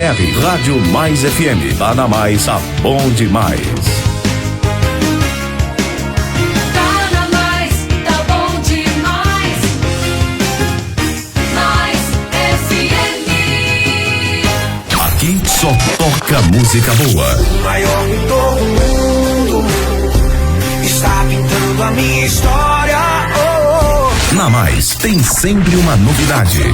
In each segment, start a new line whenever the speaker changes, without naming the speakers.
Rádio Mais FM, tá na Mais, tá bom demais.
Tá na Mais, tá bom demais. Mais FM.
Aqui só toca música boa.
O maior pintor do mundo está pintando a minha história. Oh, oh.
Na Mais tem sempre uma novidade.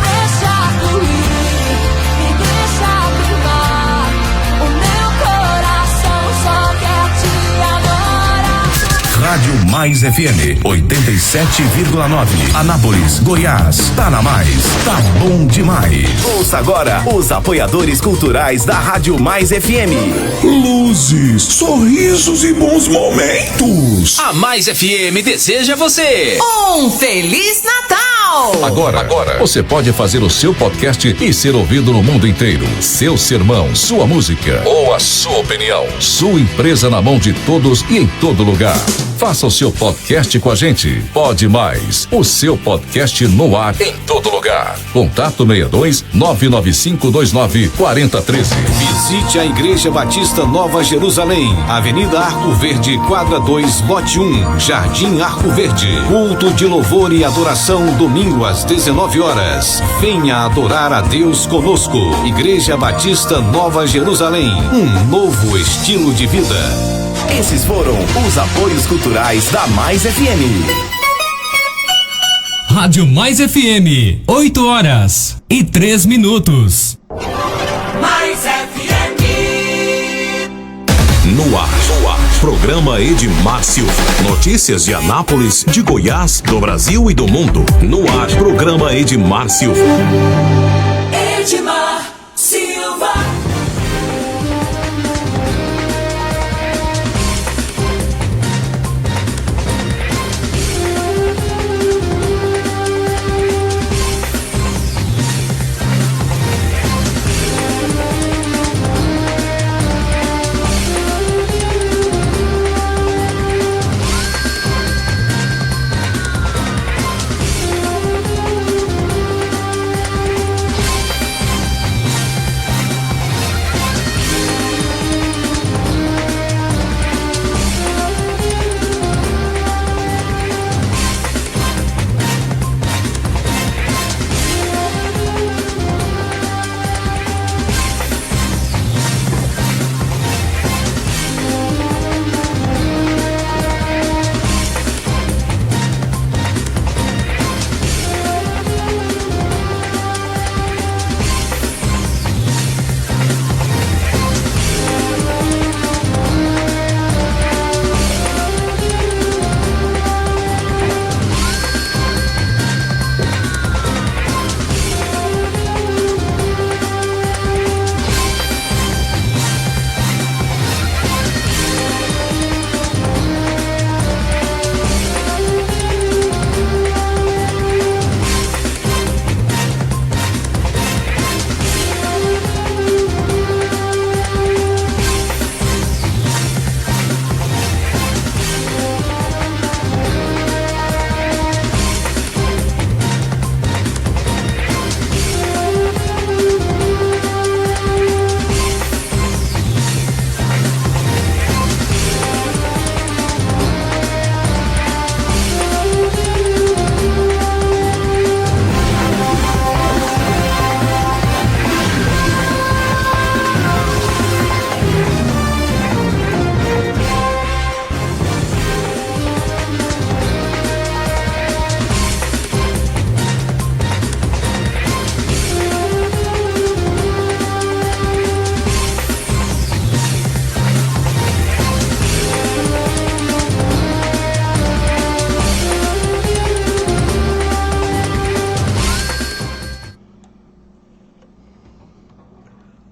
Rádio Mais FM 87,9, Anápolis, Goiás. Tá na Mais, tá bom demais. Ouça agora os apoiadores culturais da Rádio Mais FM.
Luzes, sorrisos e bons momentos.
A Mais FM deseja a você
um Feliz Natal!
Agora, você pode fazer o seu podcast e ser ouvido no mundo inteiro. Seu sermão, sua música ou a sua opinião. Sua empresa na mão de todos e em todo lugar. Faça o seu podcast com a gente. Pode Mais, o seu podcast no ar em todo lugar. Contato 62 99529 4013.
Visite a Igreja Batista Nova Jerusalém, Avenida Arco Verde, quadra 2, lote 1, Jardim Arco Verde. Culto de louvor e adoração, domingo às 19 horas. Venha adorar a Deus conosco. Igreja Batista Nova Jerusalém, um novo estilo de vida.
Esses foram os apoios culturais da Mais FM.
Rádio Mais FM, 8h03.
Mais FM.
No ar. Programa Edmar Silva. Notícias de Anápolis, de Goiás, do Brasil e do mundo. No ar, programa Edmar Silva.
Edmar Silva.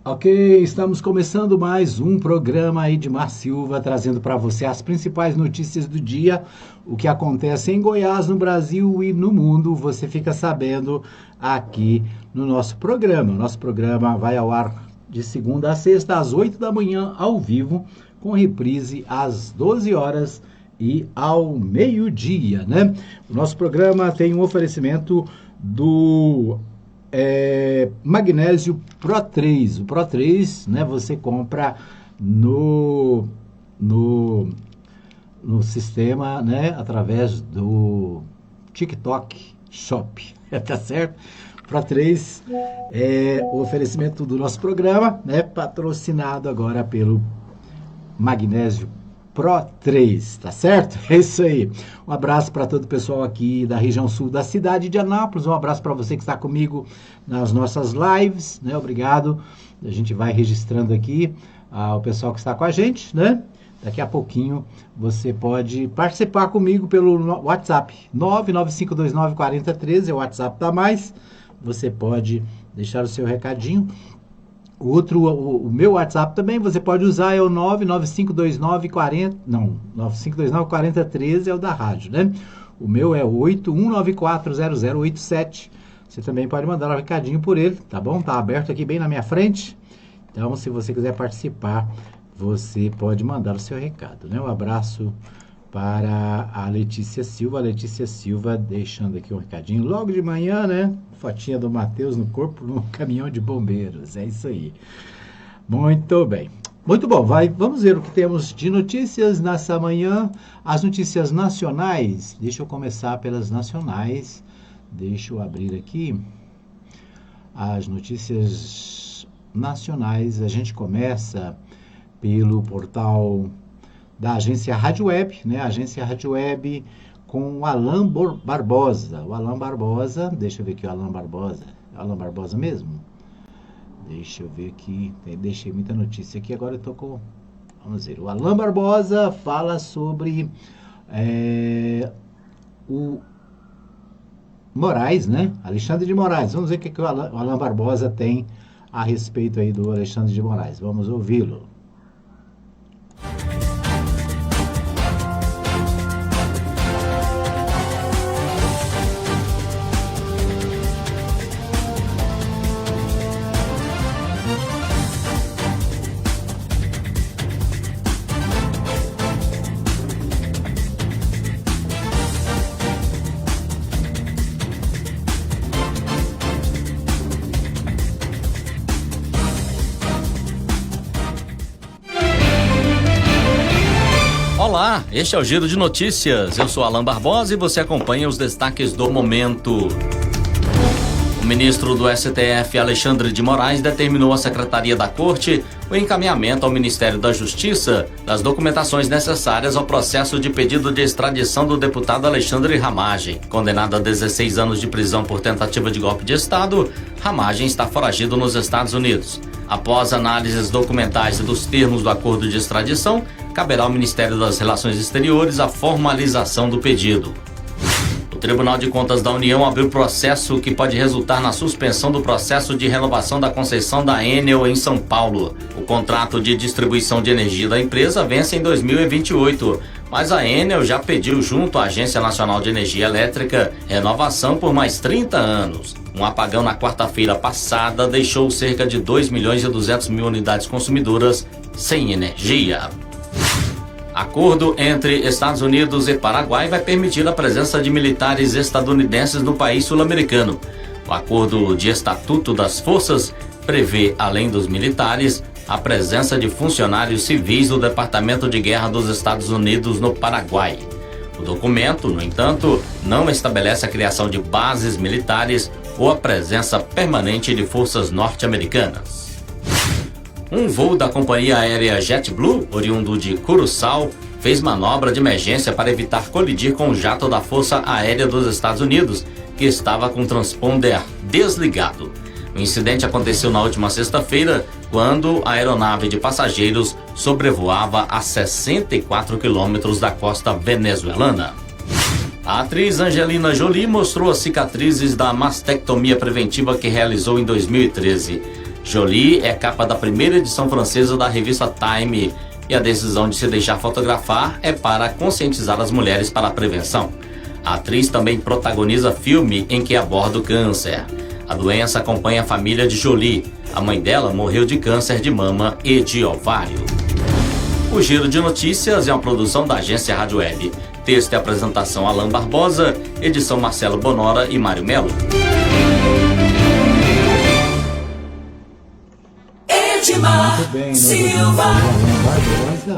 Ok, estamos começando mais um programa Edmar Silva, trazendo para você as principais notícias do dia, o que acontece em Goiás, no Brasil e no mundo, você fica sabendo aqui no nosso programa. O nosso programa vai ao ar de segunda a sexta, às 8 da manhã, ao vivo, com reprise às 12 horas e ao meio-dia, né? O nosso programa tem um oferecimento do Magnésio Pro 3. O Pro 3, né, você compra no sistema, né, através do TikTok Shop, tá certo? Pro 3 é o oferecimento do nosso programa, né, patrocinado agora pelo Magnésio Pro 3, tá certo? É isso aí. Um abraço para todo o pessoal aqui da região sul da cidade de Anápolis. Um abraço para você que está comigo nas nossas lives, né? Obrigado. A gente vai registrando aqui o pessoal que está com a gente, né? Daqui a pouquinho você pode participar comigo pelo WhatsApp 995294013, é o WhatsApp da Mais. Você pode deixar o seu recadinho. O meu WhatsApp também você pode usar, é o 995294013, é o da rádio, né? O meu é 81940087. Você também pode mandar um recadinho por ele, tá bom? Tá aberto aqui bem na minha frente. Então, se você quiser participar, você pode mandar o seu recado, né? Um abraço para a Letícia Silva. A Letícia Silva deixando aqui um recadinho logo de manhã, né? Fotinha do Matheus no corpo, no caminhão de bombeiros. É isso aí. Muito bem. Muito bom. Vamos ver o que temos de notícias nessa manhã. As notícias nacionais. Deixa eu começar pelas nacionais. Deixa eu abrir aqui as notícias nacionais. A gente começa pelo portal da agência Rádio Web, né? A agência Rádio Web com o Alan Barbosa. O Alan Barbosa, deixa eu ver aqui o Alan Barbosa. Alan Barbosa mesmo? Deixa eu ver aqui, deixei muita notícia aqui, agora eu tô com... Vamos ver, o Alan Barbosa fala sobre o Moraes, né? Alexandre de Moraes. Vamos ver o que o Alan Barbosa tem a respeito aí do Alexandre de Moraes. Vamos ouvi-lo.
Olá, este é o Giro de Notícias. Eu sou Alan Barbosa e você acompanha os destaques do momento. O ministro do STF, Alexandre de Moraes, determinou à Secretaria da Corte o encaminhamento ao Ministério da Justiça das documentações necessárias ao processo de pedido de extradição do deputado Alexandre Ramagem. Condenado a 16 anos de prisão por tentativa de golpe de Estado, Ramagem está foragido nos Estados Unidos. Após análises documentais e dos termos do acordo de extradição, caberá ao Ministério das Relações Exteriores a formalização do pedido. O Tribunal de Contas da União abriu processo que pode resultar na suspensão do processo de renovação da concessão da Enel em São Paulo. O contrato de distribuição de energia da empresa vence em 2028, mas a Enel já pediu junto à Agência Nacional de Energia Elétrica renovação por mais 30 anos. Um apagão na quarta-feira passada deixou cerca de 2.200.000 unidades consumidoras sem energia. Acordo entre Estados Unidos e Paraguai vai permitir a presença de militares estadunidenses no país sul-americano. O acordo de estatuto das forças prevê, além dos militares, a presença de funcionários civis do Departamento de Guerra dos Estados Unidos no Paraguai. O documento, no entanto, não estabelece a criação de bases militares ou a presença permanente de forças norte-americanas. Um voo da companhia aérea JetBlue, oriundo de Curaçao, fez manobra de emergência para evitar colidir com o jato da Força Aérea dos Estados Unidos, que estava com o transponder desligado. O incidente aconteceu na última sexta-feira, quando a aeronave de passageiros sobrevoava a 64 quilômetros da costa venezuelana. A atriz Angelina Jolie mostrou as cicatrizes da mastectomia preventiva que realizou em 2013. Jolie é capa da primeira edição francesa da revista Time e a decisão de se deixar fotografar é para conscientizar as mulheres para a prevenção. A atriz também protagoniza filme em que aborda o câncer. A doença acompanha a família de Jolie. A mãe dela morreu de câncer de mama e de ovário. O Giro de Notícias é uma produção da agência Rádio Web. Texto e apresentação Alan Barbosa, edição Marcelo Bonora e Mário Melo.
Muito bem,
Silva.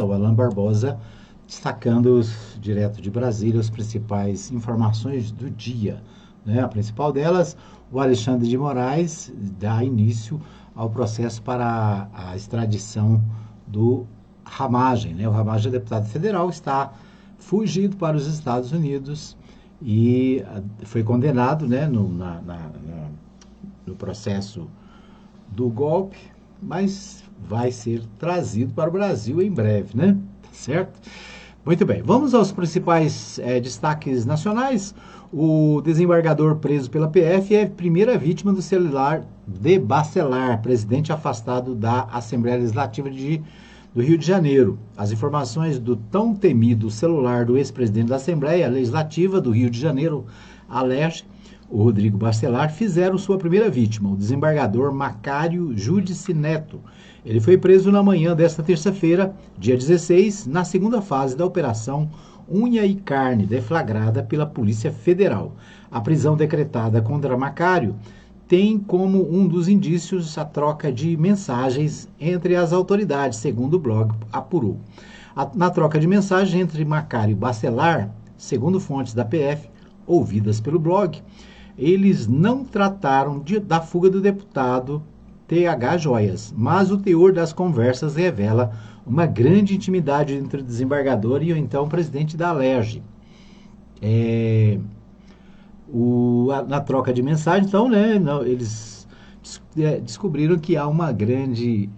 O Alan Barbosa destacando direto de Brasília as principais informações do dia, né? A principal delas, o Alexandre de Moraes dá início ao processo para a extradição do Ramagem, né? O Ramagem, deputado federal, está fugido para os Estados Unidos e foi condenado, né, no processo do golpe, mas vai ser trazido para o Brasil em breve, né? Certo? Muito bem, vamos aos principais destaques nacionais. O desembargador preso pela PF é a primeira vítima do celular de Bacelar, presidente afastado da Assembleia Legislativa do Rio de Janeiro. As informações do tão temido celular do ex-presidente da Assembleia Legislativa do Rio de Janeiro, Alerj, o Rodrigo Bacelar, fizeram sua primeira vítima, o desembargador Macário Júdice Neto. Ele foi preso na manhã desta terça-feira, dia 16, na segunda fase da Operação Unha e Carne, deflagrada pela Polícia Federal. A prisão decretada contra Macário tem como um dos indícios a troca de mensagens entre as autoridades, segundo o blog apurou. Na troca de mensagens entre Macário e Bacelar, segundo fontes da PF, ouvidas pelo blog, eles não trataram da fuga do deputado TH Joias, mas o teor das conversas revela uma grande intimidade entre o desembargador e o então presidente da Alerj. Na troca de mensagens, então, né, eles descobriram que há uma grande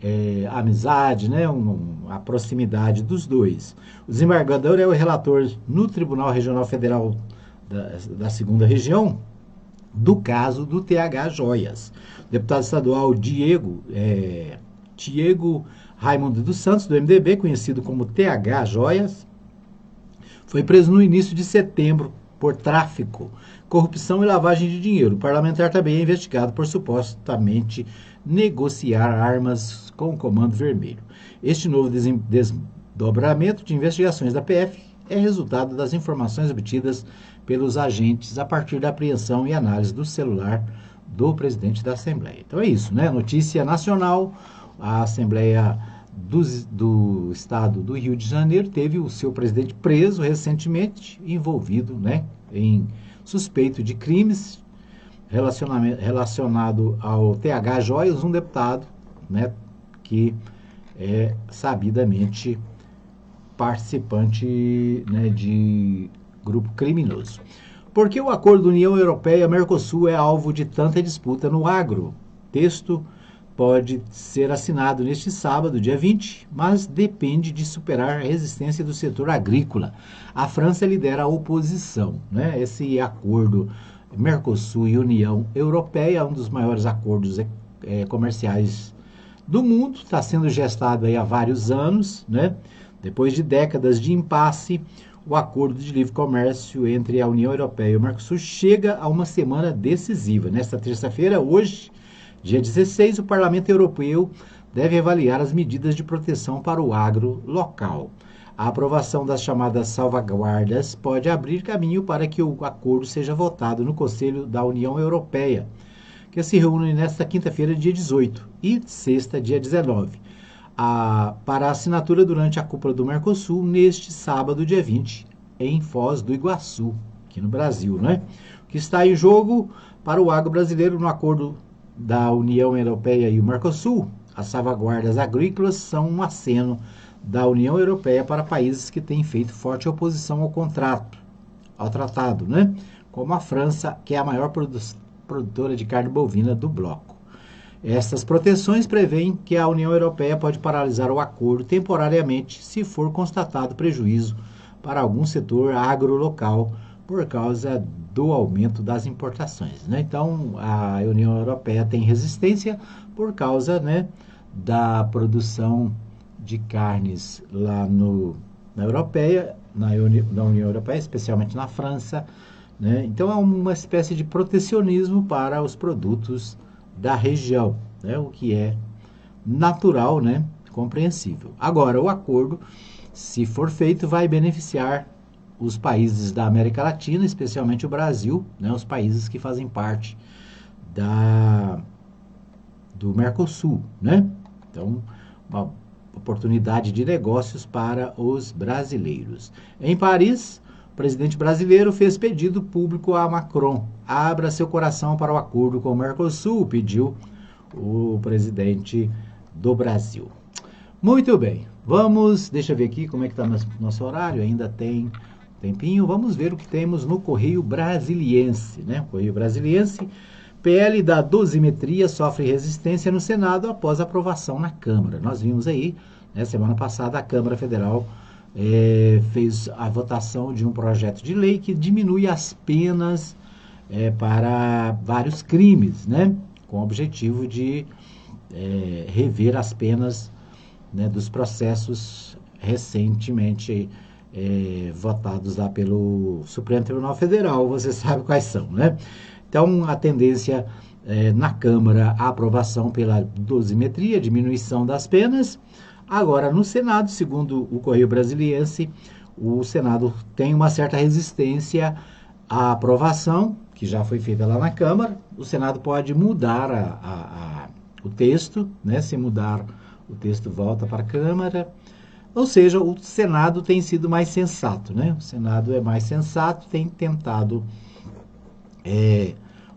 amizade, né, a proximidade dos dois. O desembargador é o relator no Tribunal Regional Federal da Segunda Região do caso do TH Joias. O deputado estadual Diego Raimundo dos Santos, do MDB, conhecido como TH Joias, foi preso no início de setembro por tráfico, corrupção e lavagem de dinheiro. O parlamentar também é investigado por supostamente negociar armas com o Comando Vermelho. Este novo desdobramento de investigações da PF é resultado das informações obtidas pelos agentes a partir da apreensão e análise do celular do presidente da Assembleia. Então é isso, né? Notícia nacional: a Assembleia do Estado do Rio de Janeiro teve o seu presidente preso recentemente, envolvido, né, em suspeito de crimes relacionado ao TH Joias, um deputado, né, que é sabidamente participante, né, de grupo criminoso. Por que o acordo União Europeia-Mercosul é alvo de tanta disputa no agro? Texto pode ser assinado neste sábado, dia 20, mas depende de superar a resistência do setor agrícola. A França lidera a oposição, né? Esse acordo Mercosul e União Europeia é um dos maiores acordos comerciais do mundo, está sendo gestado aí há vários anos, né? Depois de décadas de impasse, o acordo de livre comércio entre a União Europeia e o Mercosul chega a uma semana decisiva. Nesta terça-feira, hoje, dia 16, o Parlamento Europeu deve avaliar as medidas de proteção para o agro local. A aprovação das chamadas salvaguardas pode abrir caminho para que o acordo seja votado no Conselho da União Europeia, que se reúne nesta quinta-feira, dia 18, e sexta, dia 19. Para a assinatura durante a cúpula do Mercosul, neste sábado, dia 20, em Foz do Iguaçu, aqui no Brasil, né? O que está em jogo para o agro brasileiro no acordo da União Europeia e o Mercosul? As salvaguardas agrícolas são um aceno da União Europeia para países que têm feito forte oposição ao tratado, né? Como a França, que é a maior produtora de carne bovina do bloco. Estas proteções prevêem que a União Europeia pode paralisar o acordo temporariamente se for constatado prejuízo para algum setor agrolocal por causa do aumento das importações, né? Então, a União Europeia tem resistência por causa, né, da produção de carnes lá na União Europeia, especialmente na França, né? Então, é uma espécie de protecionismo para os produtos da região, né? O que é natural, né? Compreensível. Agora, o acordo, se for feito, vai beneficiar os países da América Latina, especialmente o Brasil, né? Os países que fazem parte do Mercosul, né? Então, uma oportunidade de negócios para os brasileiros. Em Paris, o presidente brasileiro fez pedido público a Macron. Abra seu coração para o acordo com o Mercosul, pediu o presidente do Brasil. Muito bem, deixa eu ver aqui como é que está nosso horário, ainda tem tempinho. Vamos ver o que temos no Correio Brasiliense, né? Correio Brasiliense, PL da dosimetria sofre resistência no Senado após aprovação na Câmara. Nós vimos aí, né, semana passada, a Câmara Federal fez a votação de um projeto de lei que diminui as penas para vários crimes, né? Com o objetivo de rever as penas, né, dos processos recentemente votados lá pelo Supremo Tribunal Federal. Você sabe quais são, né? Então, a tendência na Câmara, a aprovação pela dosimetria, diminuição das penas. Agora, no Senado, segundo o Correio Brasiliense, o Senado tem uma certa resistência à aprovação, que já foi feita lá na Câmara. O Senado pode mudar o texto, né? Se mudar o texto, volta para a Câmara. Ou seja, o Senado tem sido mais sensato, né? O Senado é mais sensato, tem tentado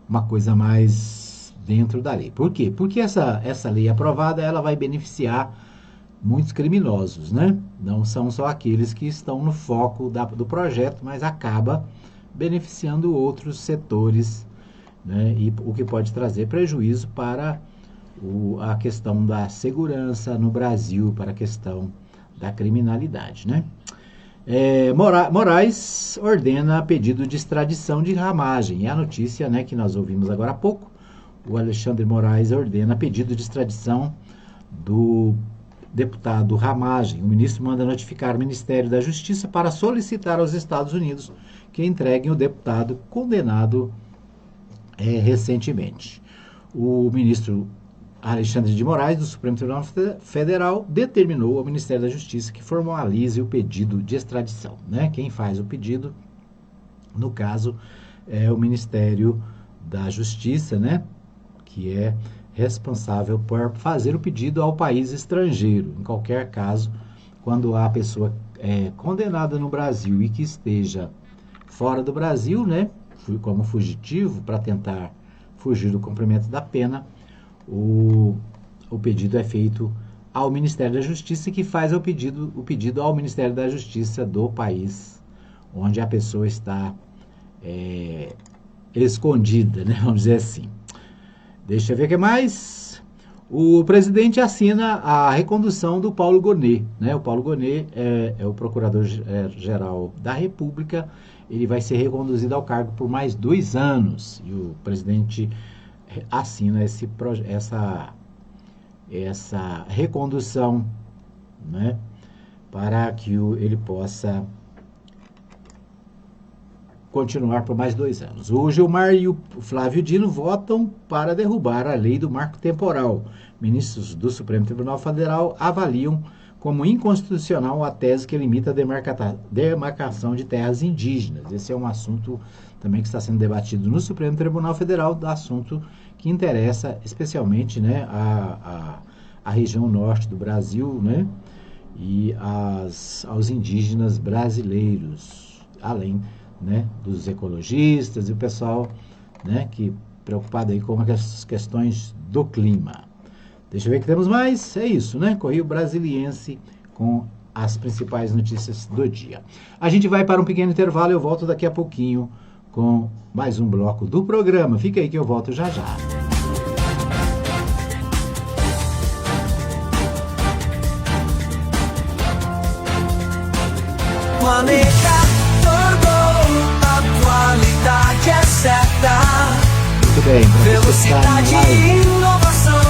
uma coisa mais dentro da lei. Por quê? Porque essa lei aprovada, ela vai beneficiar muitos criminosos, né? Não são só aqueles que estão no foco do projeto, mas acaba beneficiando outros setores, né? E o que pode trazer prejuízo para a questão da segurança no Brasil, para a questão da criminalidade, né? Moraes ordena pedido de extradição de Ramagem. É a notícia, né, que nós ouvimos agora há pouco. O Alexandre Moraes ordena pedido de extradição do deputado Ramagem. O ministro manda notificar o Ministério da Justiça para solicitar aos Estados Unidos que entreguem o deputado condenado recentemente. O ministro Alexandre de Moraes, do Supremo Tribunal Federal, determinou ao Ministério da Justiça que formalize o pedido de extradição, né? Quem faz o pedido, no caso, é o Ministério da Justiça, né? Que é responsável por fazer o pedido ao país estrangeiro. Em qualquer caso, quando a pessoa é condenada no Brasil e que esteja fora do Brasil, né? Como fugitivo, para tentar fugir do cumprimento da pena, o pedido é feito ao Ministério da Justiça, que faz o pedido ao Ministério da Justiça do país onde a pessoa está escondida, né? Vamos dizer assim. Deixa eu ver o que mais. O presidente assina a recondução do Paulo Gonet, né? O Paulo Gonet é o procurador-geral da República. Ele vai ser reconduzido ao cargo por mais 2 anos. E o presidente assina essa recondução, né, para que ele possa continuar por mais 2 anos. O Gilmar e o Flávio Dino votam para derrubar a lei do marco temporal. Ministros do Supremo Tribunal Federal avaliam como inconstitucional a tese que limita a demarcação de terras indígenas. Esse é um assunto também que está sendo debatido no Supremo Tribunal Federal, do assunto que interessa especialmente, né, a região norte do Brasil, né, e aos indígenas brasileiros, além, né, dos ecologistas e o pessoal, né, que preocupado aí com as questões do clima. Deixa eu ver o que temos mais. É isso, né? Correio Brasiliense com as principais notícias do dia. A gente vai para um pequeno intervalo e eu volto daqui a pouquinho com mais um bloco do programa. Fica aí que eu volto já já.
Planeta Turbo, a qualidade é certa.
Muito bem.
Velocidade e inovação,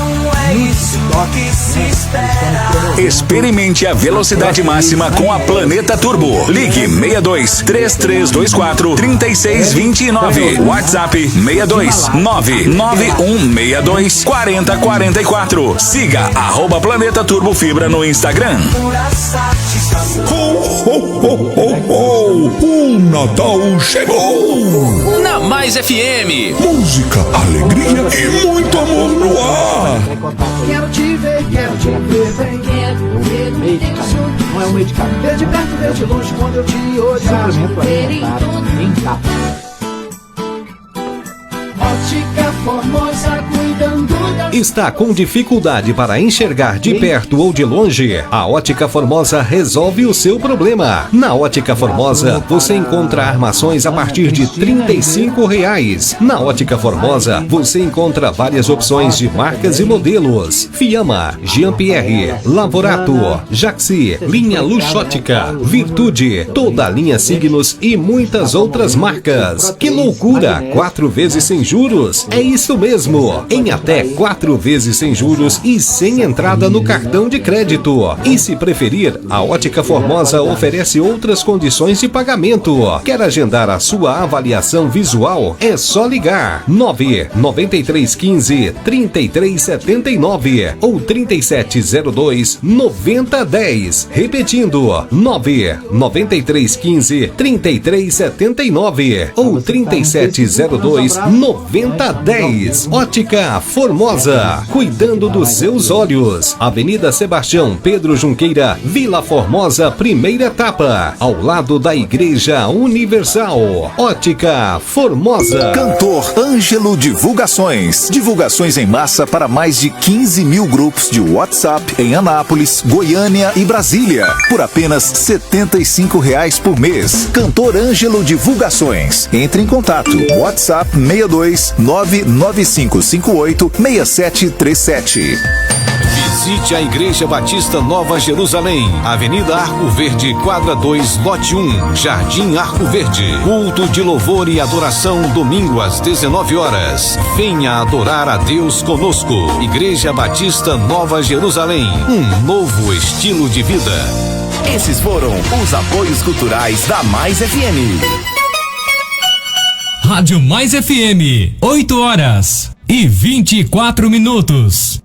é isso que se espera.
Experimente a velocidade máxima com a Planeta Turbo. Ligue 62 3324 3629. WhatsApp 62 99162 4044. Siga @Planeta Turbo Fibra no Instagram.
Ho, ho, ho, ho, ho! O Natal chegou!
Na Mais FM.
Música, alegria e muito amor no ar!
Quero te ver, quero te ver.
um medicamento.
Desde perto, desde longe, quando eu te olhar.
Suplemento alimentar em cápsulas.
Ótica Formosa, cuidando da...
Está com dificuldade para enxergar de perto ou de longe? A Ótica Formosa resolve o seu problema. Na Ótica Formosa, você encontra armações a partir de R$35. Na Ótica Formosa, você encontra várias opções de marcas e modelos. Fiamma, Jean-Pierre, Lavorato, Jaxi, linha Luxótica, Virtude, toda a linha Signos e muitas outras marcas. Que loucura! 4 vezes sem juros? É isso mesmo! Em até 4 vezes sem juros e sem entrada no cartão de crédito. E se preferir, a Ótica Formosa oferece outras condições de pagamento. Quer agendar a sua avaliação visual? É só ligar 99315-3379 ou 3702-9010. Repetindo, 99315-3379 ou 3702-9010. Ótica Formosa, cuidando dos seus olhos. Avenida Sebastião Pedro Junqueira, Vila Formosa, primeira etapa, ao lado da Igreja Universal. Ótica Formosa.
Cantor Ângelo Divulgações. Divulgações em massa para mais de 15 mil grupos de WhatsApp em Anápolis, Goiânia e Brasília. Por apenas R$75 por mês. Cantor Ângelo Divulgações. Entre em contato. WhatsApp 62 99558 6737.
Visite a Igreja Batista Nova Jerusalém, Avenida Arco Verde, quadra 2, lote 1, Jardim Arco Verde. Culto de louvor e adoração, domingo às 19 horas. Venha adorar a Deus conosco. Igreja Batista Nova Jerusalém, um novo estilo de vida.
Esses foram os apoios culturais da Mais FM.
Rádio Mais FM, 8 horas e 24 minutos.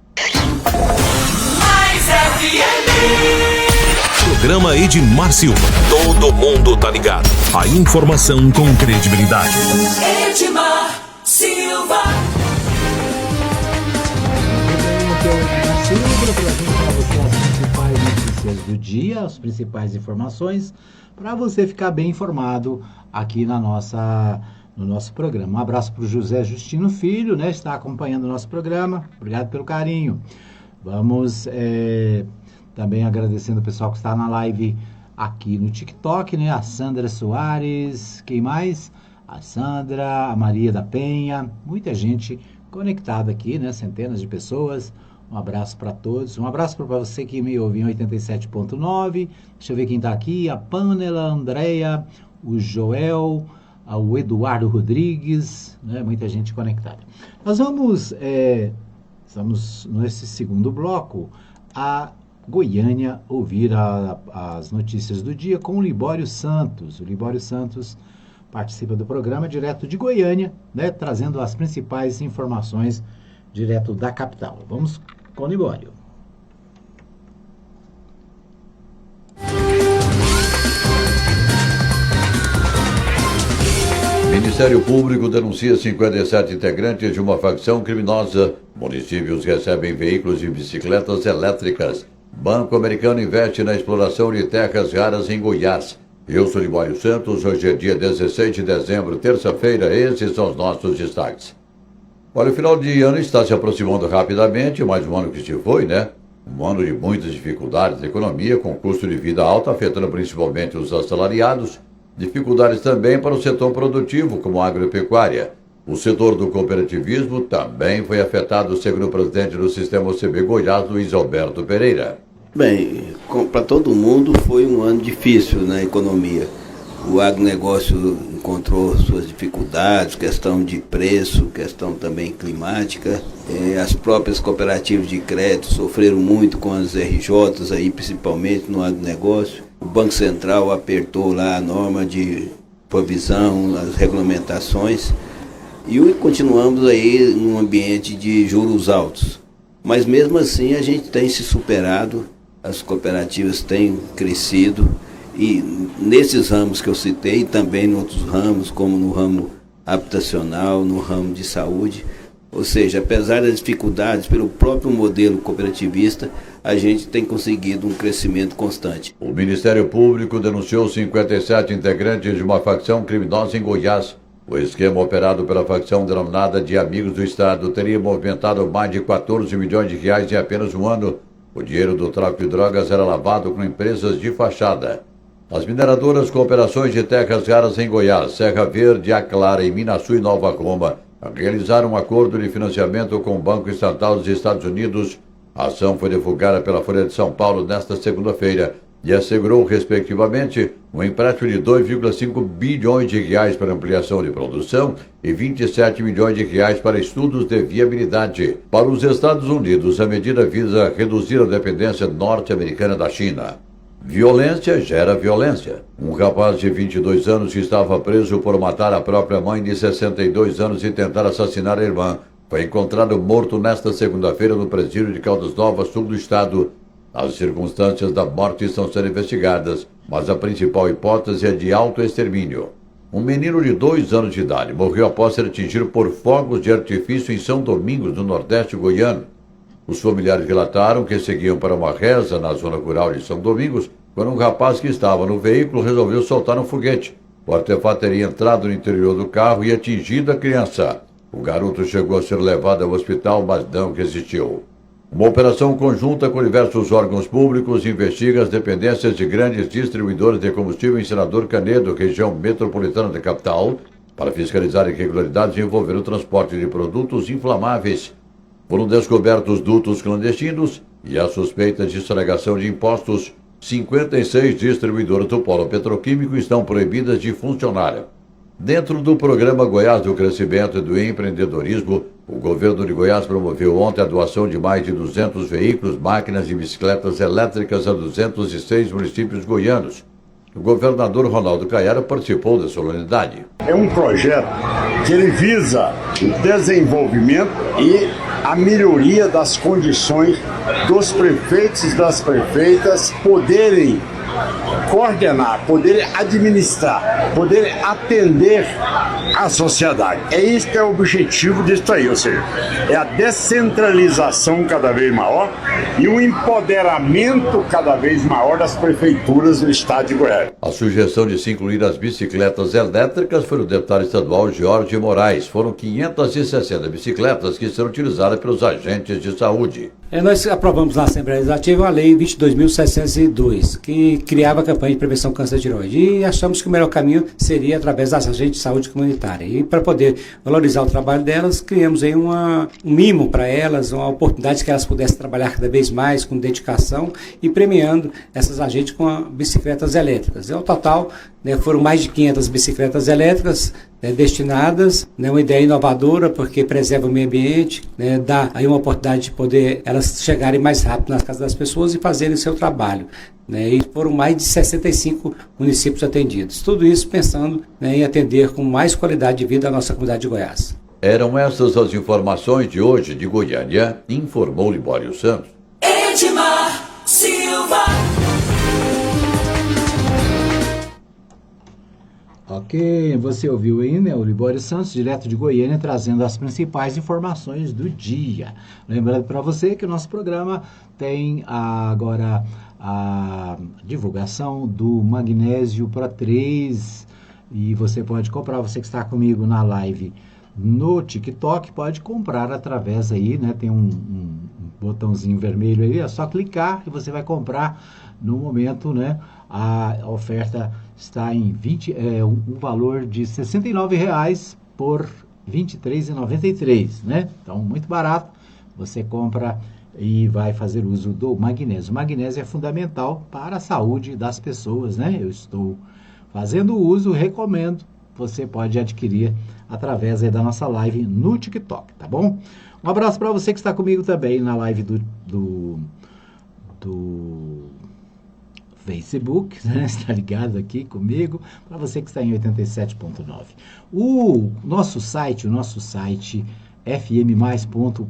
Mais FM.
Programa Edmar Silva. Todo mundo tá ligado. A informação com credibilidade.
Edmar Silva.
Para você as principais notícias do dia, as principais informações, para você ficar bem informado aqui no nosso programa. Um abraço para o José Justino Filho, né? Está acompanhando o nosso programa. Obrigado pelo carinho. Vamos também agradecendo o pessoal que está na live aqui no TikTok, né? A Sandra Soares, quem mais? A Sandra, a Maria da Penha, muita gente conectada aqui, né? Centenas de pessoas. Um abraço para todos. Um abraço para você que me ouve em 87.9. Deixa eu ver quem está aqui. A Pamela, a Andréia, o Joel, o Eduardo Rodrigues, né? Muita gente conectada. Nós vamos nesse segundo bloco a Goiânia ouvir as notícias do dia com o Libório Santos. O Libório Santos participa do programa direto de Goiânia, né? Trazendo as principais informações direto da capital. Vamos com o Libório.
Ministério Público denuncia 57 integrantes de uma facção criminosa. Municípios recebem veículos e bicicletas elétricas. Banco Americano investe na exploração de terras raras em Goiás. Eu sou Libório Santos, hoje é dia 16 de dezembro, terça-feira, esses são os nossos destaques. Olha, o final de ano está se aproximando rapidamente, mais um ano que se foi, né? Um ano de muitas dificuldades da economia, com custo de vida alto, afetando principalmente os assalariados. Dificuldades também para o setor produtivo, como a agropecuária. O setor do cooperativismo também foi afetado, segundo o presidente do Sistema OCB Goiás, Luiz Alberto Pereira.
Bem, para todo mundo foi um ano difícil na economia. O agronegócio encontrou suas dificuldades, questão de preço, questão também climática. As próprias cooperativas de crédito sofreram muito com as RJs, aí, principalmente no agronegócio. O Banco Central apertou lá a norma de provisão, as regulamentações, e continuamos aí num ambiente de juros altos. Mas mesmo assim a gente tem se superado, as cooperativas têm crescido, e nesses ramos que eu citei, também em outros ramos, como no ramo habitacional, no ramo de saúde, Ou seja, apesar das dificuldades, pelo próprio modelo cooperativista, a gente tem conseguido um crescimento constante.
O Ministério Público denunciou 57 integrantes de uma facção criminosa em Goiás. O esquema operado pela facção denominada de Amigos do Estado teria movimentado mais de 14 milhões de reais em apenas um ano. O dinheiro do tráfico de drogas era lavado com empresas de fachada. As mineradoras com operações de terras raras em Goiás, Serra Verde, Aclara e Minaçu e Nova Roma realizaram um acordo de financiamento com o Banco Estatal dos Estados Unidos. A ação foi divulgada pela Folha de São Paulo nesta segunda-feira e assegurou, respectivamente, um empréstimo de 2,5 bilhões de reais para ampliação de produção e 27 milhões de reais para estudos de viabilidade. Para os Estados Unidos, a medida visa reduzir a dependência norte-americana da China. Violência gera violência. Um rapaz de 22 anos que estava preso por matar a própria mãe de 62 anos e tentar assassinar a irmã foi encontrado morto nesta segunda-feira no presídio de Caldas Novas, sul do estado. As circunstâncias da morte estão sendo investigadas, mas a principal hipótese é de autoextermínio. Um menino de 2 anos de idade morreu após ser atingido por fogos de artifício em São Domingos, no nordeste goiano. Os familiares relataram que seguiam para uma reza na zona rural de São Domingos, quando um rapaz que estava no veículo resolveu soltar um foguete. O artefato teria entrado no interior do carro e atingido a criança. O garoto chegou a ser levado ao hospital, mas não resistiu. Uma operação conjunta com diversos órgãos públicos investiga as dependências de grandes distribuidores de combustível em Senador Canedo, região metropolitana da capital, para fiscalizar irregularidades envolvendo o transporte de produtos inflamáveis. Foram descobertos dutos clandestinos e a suspeita de sonegação de impostos. 56 distribuidoras do polo petroquímico estão proibidas de funcionar. Dentro do programa Goiás do Crescimento e do Empreendedorismo, o governo de Goiás promoveu ontem a doação de mais de 200 veículos, máquinas e bicicletas elétricas a 206 municípios goianos. O governador Ronaldo Caiado participou da solenidade.
É um projeto que ele visa o desenvolvimento e a melhoria das condições dos prefeitos e das prefeitas poderem coordenar, poderem administrar, poderem atender a sociedade. É isso que é o objetivo disso aí, ou seja, é a descentralização cada vez maior e um empoderamento cada vez maior das prefeituras do estado de Goiás.
A sugestão de se incluir as bicicletas elétricas foi do deputado estadual Jorge Moraes. Foram 560 bicicletas que serão utilizadas pelos agentes de saúde.
Nós aprovamos na Assembleia Legislativa a Lei 22.702, que criava a campanha de prevenção do câncer de tireoide. E achamos que o melhor caminho seria através das agentes de saúde comunitária. E para poder valorizar o trabalho delas, criamos aí um mimo para elas, uma oportunidade que elas pudessem trabalhar cada vez mais com dedicação e premiando essas agentes com bicicletas elétricas. Ao total, foram mais de 500 bicicletas elétricas destinadas, uma ideia inovadora porque preserva o meio ambiente, dá aí uma oportunidade de poder elas chegarem mais rápido nas casas das pessoas e fazerem o seu trabalho. E foram mais de 65 municípios atendidos. Tudo isso pensando em atender com mais qualidade de vida a nossa comunidade de Goiás.
Eram essas as informações de hoje de Goiânia, informou Libório Santos.
Edmar Silva.
Ok, você ouviu aí, né, o Libório Santos, direto de Goiânia, trazendo as principais informações do dia. Lembrando para você que o nosso programa tem agora a divulgação do Magnésio Pro 3 e você pode comprar, você que está comigo na live no TikTok, pode comprar através aí, né, tem um botãozinho vermelho aí, é só clicar e você vai comprar no momento, né, a oferta está em um valor de R$ 69,00 por R$ 23,93, né? Então, muito barato. Você compra e vai fazer uso do magnésio. O magnésio é fundamental para a saúde das pessoas, né? Eu estou fazendo uso, recomendo. Você pode adquirir através aí da nossa live no TikTok, tá bom? Um abraço para você que está comigo também na live do Facebook, né? Está ligado aqui comigo, para você que está em 87.9. O nosso site fmmais.com.br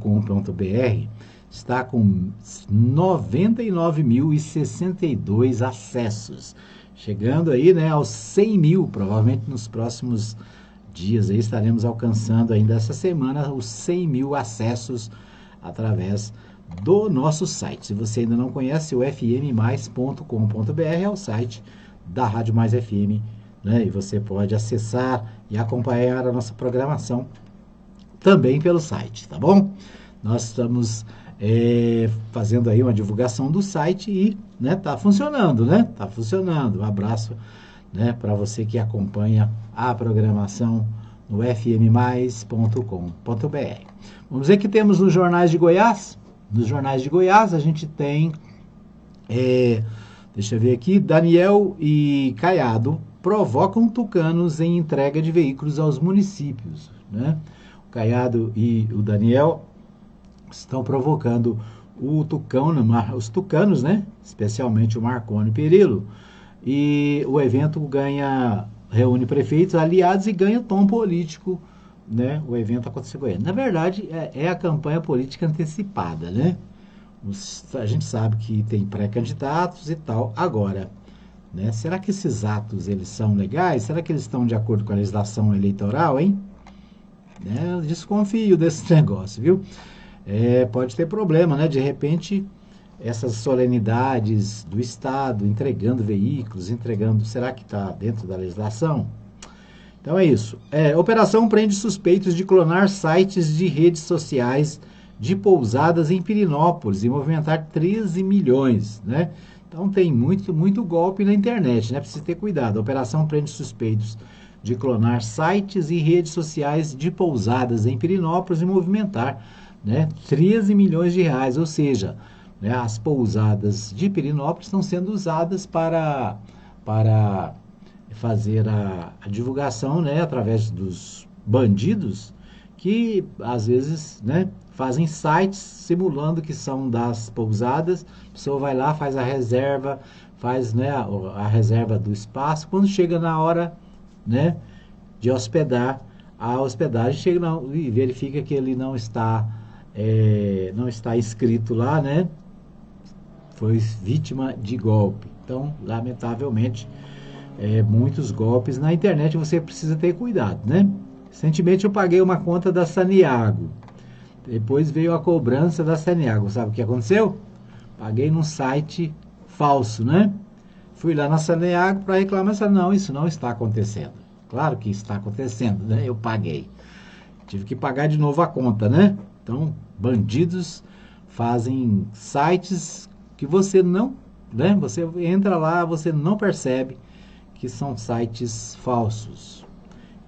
está com 99.062 acessos, chegando aí, né, aos 100 mil, provavelmente nos próximos dias aí estaremos alcançando ainda essa semana os 100 mil acessos através do nosso site. Se você ainda não conhece, o fmmais.com.br é o site da Rádio Mais FM, né? E você pode acessar e acompanhar a nossa programação também pelo site, tá bom? Nós estamos fazendo aí uma divulgação do site e, né, tá funcionando, né? Tá funcionando. Um abraço, né, para você que acompanha a programação no fmmais.com.br. Vamos ver que temos nos jornais de Goiás. Nos jornais de Goiás a gente tem, deixa eu ver aqui, Daniel e Caiado provocam tucanos em entrega de veículos aos municípios, né? O Caiado e o Daniel estão provocando os tucanos, né? Especialmente o Marconi Perillo. E o evento reúne prefeitos aliados e ganha tom político, né? O evento aconteceu em Goiânia. Na verdade, é a campanha política antecipada, né? A gente sabe que tem pré-candidatos e tal. Agora, né? Será que esses atos eles são legais? Será que eles estão de acordo com a legislação eleitoral, hein? Eu desconfio desse negócio, viu? Pode ter problema, né? De repente, essas solenidades do Estado, entregando veículos, será que está dentro da legislação? Então é isso. Operação prende suspeitos de clonar sites de redes sociais de pousadas em Pirinópolis e movimentar 13 milhões, né? Então tem muito golpe na internet, né? Precisa ter cuidado. A operação prende suspeitos de clonar sites e redes sociais de pousadas em Pirinópolis e movimentar, né, 13 milhões de reais, ou seja, né, as pousadas de Pirinópolis estão sendo usadas para fazer a divulgação, né, através dos bandidos que às vezes, né, fazem sites simulando que são das pousadas. A pessoa vai lá, faz a reserva, né, a reserva do espaço. Quando chega na hora, né, de hospedar, a hospedagem chega e verifica que ele não está inscrito lá, né? Foi vítima de golpe. Então, lamentavelmente, muitos golpes na internet, você precisa ter cuidado, né? Recentemente eu paguei uma conta da Saniago. Depois veio a cobrança da Saniago. Sabe o que aconteceu? Paguei num site falso, né? Fui lá na Saniago para reclamar, mas não, isso não está acontecendo. Claro que está acontecendo, né? Eu paguei. Tive que pagar de novo a conta, né? Então, bandidos fazem sites que você não, né? Você entra lá, você não percebe que são sites falsos.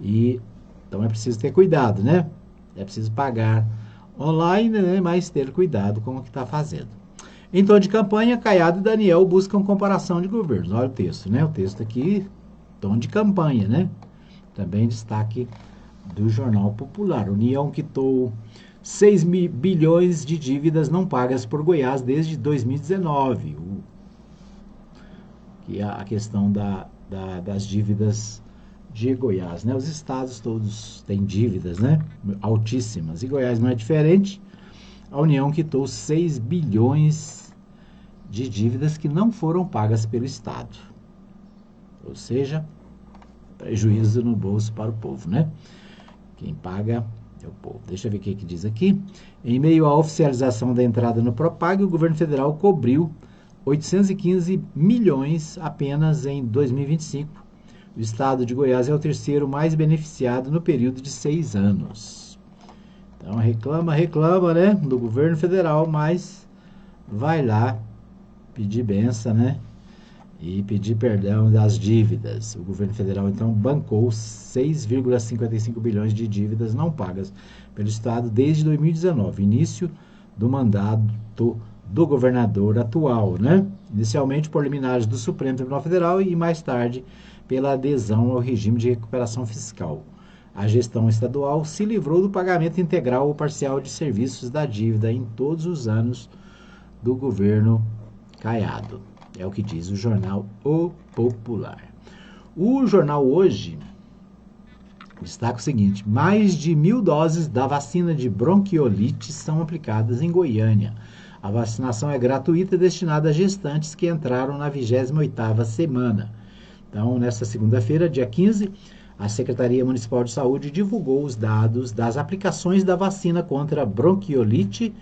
E então é preciso ter cuidado, né? É preciso pagar online, né? Mas ter cuidado com o que está fazendo. Em tom de campanha, Caiado e Daniel buscam comparação de governos. Olha o texto, né? O texto aqui, tom de campanha, né? Também destaque do Jornal Popular. União quitou 6 bilhões de dívidas não pagas por Goiás desde 2019. Que é a questão das dívidas de Goiás, né? Os estados todos têm dívidas, né? Altíssimas. E Goiás não é diferente. A União quitou 6 bilhões de dívidas que não foram pagas pelo Estado. Ou seja, prejuízo no bolso para o povo, né? Quem paga é o povo. Deixa eu ver o que diz aqui. Em meio à oficialização da entrada no Propag, o governo federal cobriu 815 milhões apenas em 2025. O estado de Goiás é o terceiro mais beneficiado no período de 6 anos. Então reclama, né, do governo federal, mas vai lá pedir benção, né, e pedir perdão das dívidas. O governo federal, então, bancou 6,55 bilhões de dívidas não pagas pelo estado desde 2019, início do mandato do governador atual, né? Inicialmente por liminares do Supremo Tribunal Federal e mais tarde pela adesão ao regime de recuperação fiscal. A gestão estadual se livrou do pagamento integral ou parcial de serviços da dívida em todos os anos do governo Caiado. É o que diz o jornal O Popular. O jornal Hoje destaca o seguinte: mais de 1.000 doses da vacina de bronquiolite são aplicadas em Goiânia. A vacinação é gratuita e destinada a gestantes que entraram na 28ª semana. Então, nesta segunda-feira, dia 15, A Secretaria Municipal de Saúde divulgou os dados das aplicações da vacina contra bronquiolite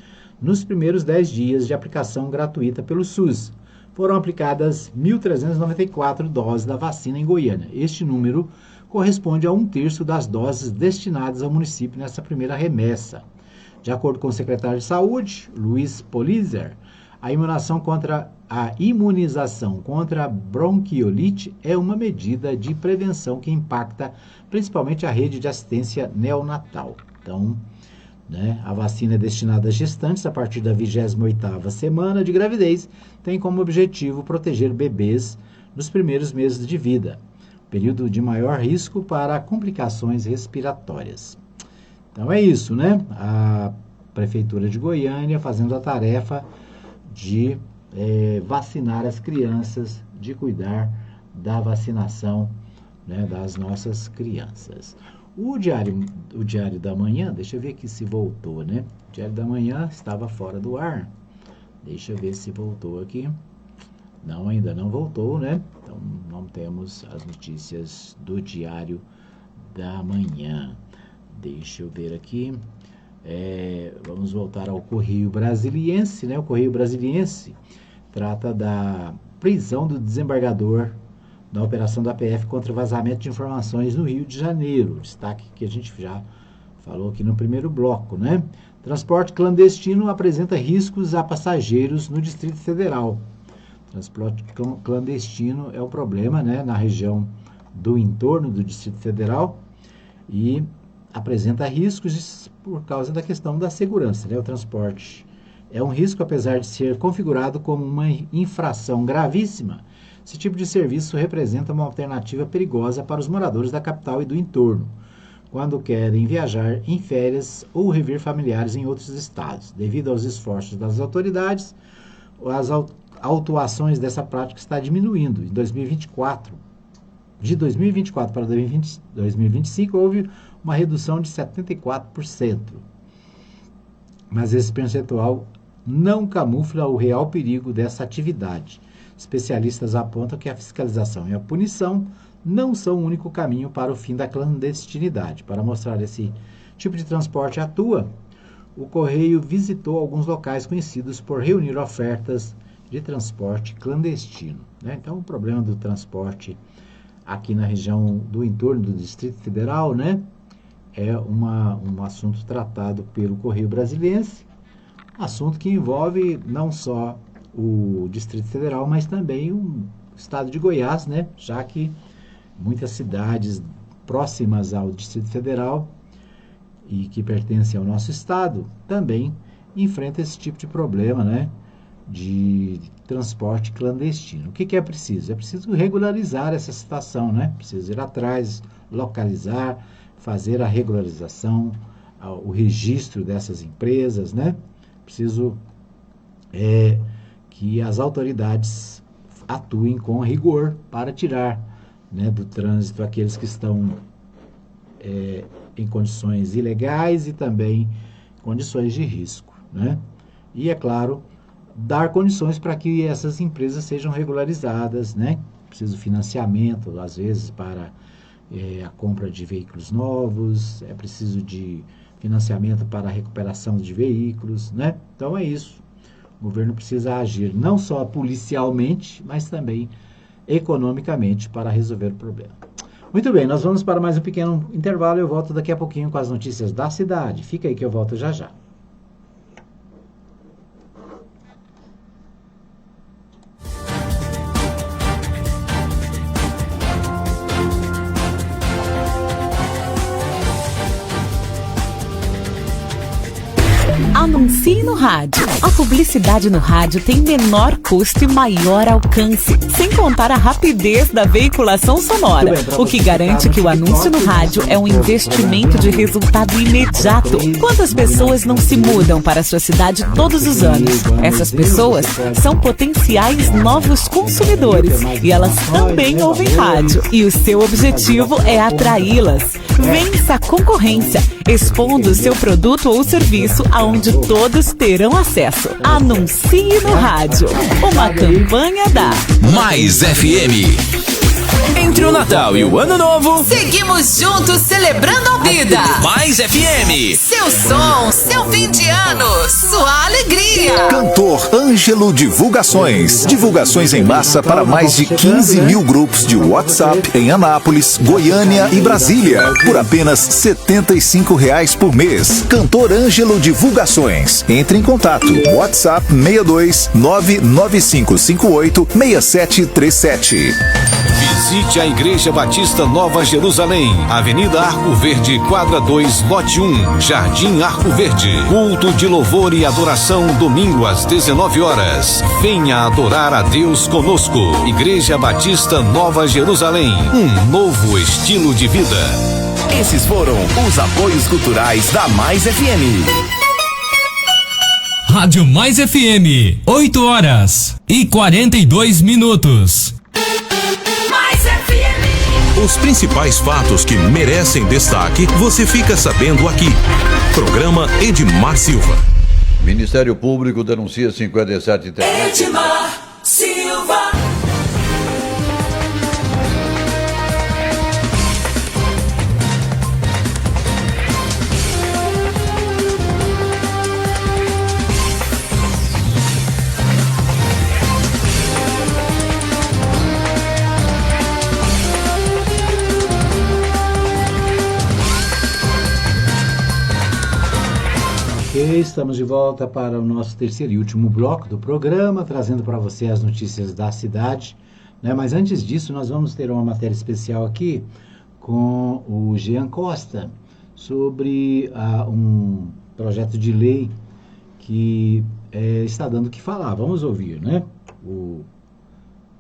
nos primeiros 10 dias de aplicação gratuita pelo SUS. Foram aplicadas 1.394 doses da vacina em Goiânia. Este número corresponde a 1/3 das doses destinadas ao município nessa primeira remessa. De acordo com o secretário de Saúde, Luiz Polizer, a imunização contra a bronquiolite é uma medida de prevenção que impacta principalmente a rede de assistência neonatal. Então, a vacina é destinada a gestantes a partir da 28ª semana de gravidez, tem como objetivo proteger bebês nos primeiros meses de vida, período de maior risco para complicações respiratórias. Então é isso, né? A Prefeitura de Goiânia fazendo a tarefa de vacinar as crianças, de cuidar da vacinação, das nossas crianças. O Diário da Manhã, deixa eu ver aqui se voltou, né? O Diário da Manhã estava fora do ar. Deixa eu ver se voltou aqui. Não, ainda não voltou, né? Então não temos as notícias do Diário da Manhã. Deixa eu ver aqui. Vamos voltar ao Correio Brasiliense, né? O Correio Brasiliense trata da prisão do desembargador da operação da PF contra o vazamento de informações no Rio de Janeiro. Destaque que a gente já falou aqui no primeiro bloco, né? Transporte clandestino apresenta riscos a passageiros no Distrito Federal. Transporte clandestino é um problema, né, na região do entorno do Distrito Federal e apresenta riscos por causa da questão da segurança, né? O transporte é um risco, apesar de ser configurado como uma infração gravíssima. Esse tipo de serviço representa uma alternativa perigosa para os moradores da capital e do entorno, quando querem viajar em férias ou rever familiares em outros estados. Devido aos esforços das autoridades, as autuações dessa prática está diminuindo. Em 2024, de 2024 para 2025, houve uma redução de 74%. Mas esse percentual não camufla o real perigo dessa atividade. Especialistas apontam que a fiscalização e a punição não são o único caminho para o fim da clandestinidade. Para mostrar esse tipo de transporte atua, o Correio visitou alguns locais conhecidos por reunir ofertas de transporte clandestino, né? Então, o problema do transporte aqui na região do entorno do Distrito Federal, né, é um assunto tratado pelo Correio Brasiliense, assunto que envolve não só o Distrito Federal, mas também o estado de Goiás, né, já que muitas cidades próximas ao Distrito Federal e que pertencem ao nosso estado também enfrentam esse tipo de problema, né, de transporte clandestino. O que é preciso? É preciso regularizar essa situação, né? Preciso ir atrás, localizar, fazer a regularização, o registro dessas empresas, né? Preciso que as autoridades atuem com rigor para tirar, né, do trânsito aqueles que estão em condições ilegais e também condições de risco, né? E, é claro, dar condições para que essas empresas sejam regularizadas, né? Preciso financiamento, às vezes, para a compra de veículos novos, é preciso de financiamento para a recuperação de veículos, né? Então é isso. O governo precisa agir não só policialmente, mas também economicamente para resolver o problema. Muito bem, nós vamos para mais um pequeno intervalo. Eu volto daqui a pouquinho com as notícias da cidade. Fica aí que eu volto já já.
Anuncie no rádio. A publicidade no rádio tem menor custo e maior alcance, sem contar a rapidez da veiculação sonora, o que garante que o anúncio no rádio é um investimento de resultado imediato. Quantas pessoas não se mudam para a sua cidade todos os anos? Essas pessoas são potenciais novos consumidores e elas também ouvem rádio. E o seu objetivo é atraí-las. Vença a concorrência, expondo o seu produto ou serviço aonde todos terão acesso. Anuncie no rádio. Uma campanha da
Mais FM.
Entre o Natal e o Ano Novo,
Seguimos juntos celebrando a vida.
Mais FM.
Seu som, seu fim de ano, sua alegria.
Cantor Ângelo Divulgações. Divulgações em massa para mais de 15 mil grupos de WhatsApp em Anápolis, Goiânia e Brasília. Por apenas R$ 75 por mês. Cantor Ângelo Divulgações. Entre em contato. WhatsApp 62 99558 6737.
Visite a Igreja Batista Nova Jerusalém, Avenida Arco Verde, quadra 2, lote 1, Jardim Arco Verde. Culto de louvor e adoração, domingo às 19 horas. Venha adorar a Deus conosco. Igreja Batista Nova Jerusalém, um novo estilo de vida.
Esses foram os apoios culturais da Mais FM.
Rádio Mais FM, 8 horas e 42 minutos.
Mais FM.
Os principais fatos que merecem destaque, você fica sabendo aqui. Programa Edmar Silva.
Ministério Público denuncia 57 integrantes.
Edmar Silva.
Estamos de volta para o nosso terceiro e último bloco do programa, trazendo para você as notícias da cidade, né? Mas antes disso, nós vamos ter uma matéria especial aqui com o Jean Costa sobre um projeto de lei que está dando o que falar. Vamos ouvir, né?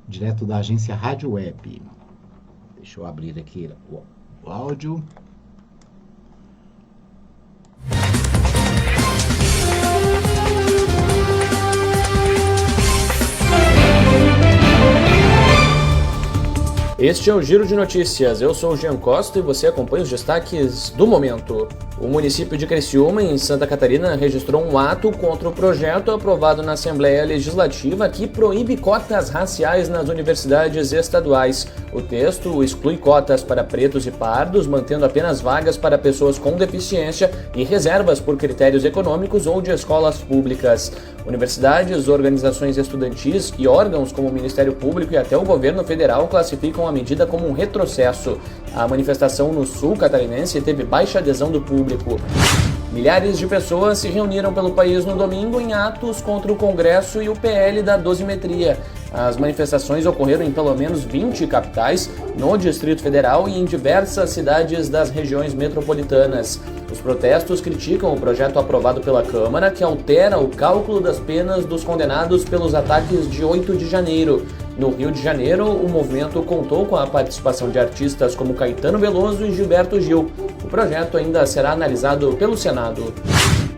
Direto da agência Rádio Web. Deixa eu abrir aqui o áudio.
Este é o Giro de Notícias. Eu sou o Jean Costa e você acompanha os destaques do momento. O município de Criciúma, em Santa Catarina, registrou um ato contra o projeto aprovado na Assembleia Legislativa que proíbe cotas raciais nas universidades estaduais. O texto exclui cotas para pretos e pardos, mantendo apenas vagas para pessoas com deficiência e reservas por critérios econômicos ou de escolas públicas. Universidades, organizações estudantis e órgãos como o Ministério Público e até o governo federal classificam a medida como um retrocesso. A manifestação no sul catarinense teve baixa adesão do público. Milhares de pessoas se reuniram pelo país no domingo em atos contra o Congresso e o PL da dosimetria. As manifestações ocorreram em pelo menos 20 capitais, no Distrito Federal e em diversas cidades das regiões metropolitanas. Os protestos criticam o projeto aprovado pela Câmara, que altera o cálculo das penas dos condenados pelos ataques de 8 de janeiro. No Rio de Janeiro, o movimento contou com a participação de artistas como Caetano Veloso e Gilberto Gil. O projeto ainda será analisado pelo Senado.